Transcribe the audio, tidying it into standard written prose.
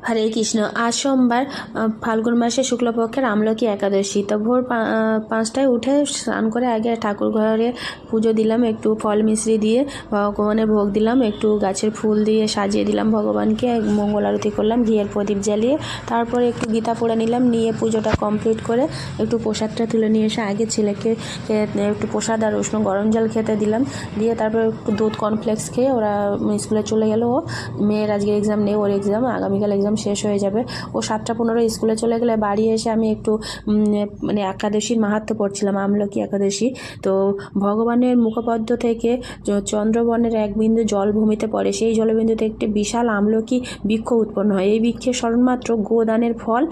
হরে কৃষ্ণ। আজ সোমবার, ফাল্গুন মাসের শুক্লপক্ষের আমলকি একাদশী। তো ভোর 5টায় উঠে স্নান করে আগে ঠাকুর ঘরে পুজো দিলাম, একটু ফল মিশ্রি দিয়ে ভগবানের ভোগ দিলাম, একটু গাছের ফুল দিয়ে সাজিয়ে দিলাম ভগবানকে, মঙ্গল আরতি করলাম ঘিয়ের প্রদীপ জ্বালিয়ে। তারপরে একটু গীতা পড়ে নিলাম, নিয়ে পুজোটা কমপ্লিট করে একটু প্রসাদটা তুলে নিয়ে এসে আগে ছেলেকে একটু প্রসাদ আর উষ্ণ গরম জল খেতে দিলাম, দিয়ে তারপরে একটু দুধ কর্নফ্লেক্স খেয়ে ওরা স্কুলে চলে গেল। ও মেয়ের আজকে এক্সাম নেই, ওর এক্সাম আগামীকাল এক্সাম শেষ হয়ে যাবে। ও 7টা 15 স্কুলে চলে গেলে বাড়ি এসে আমি একটু মানে একাদশীর মাহাত্ম্য পড়ছিলাম, আমলকি একাদশী। তো ভগবানের মুখপদ্ম থেকে চন্দ্রবনের এক বিন্দু জল ভূমিতে পড়ে, সেই জলবিন্দুতে একটি বিশাল আমলকি বৃক্ষ উৎপন্ন হয়। এই বৃক্ষের স্মরণমাত্র গোদানের ফল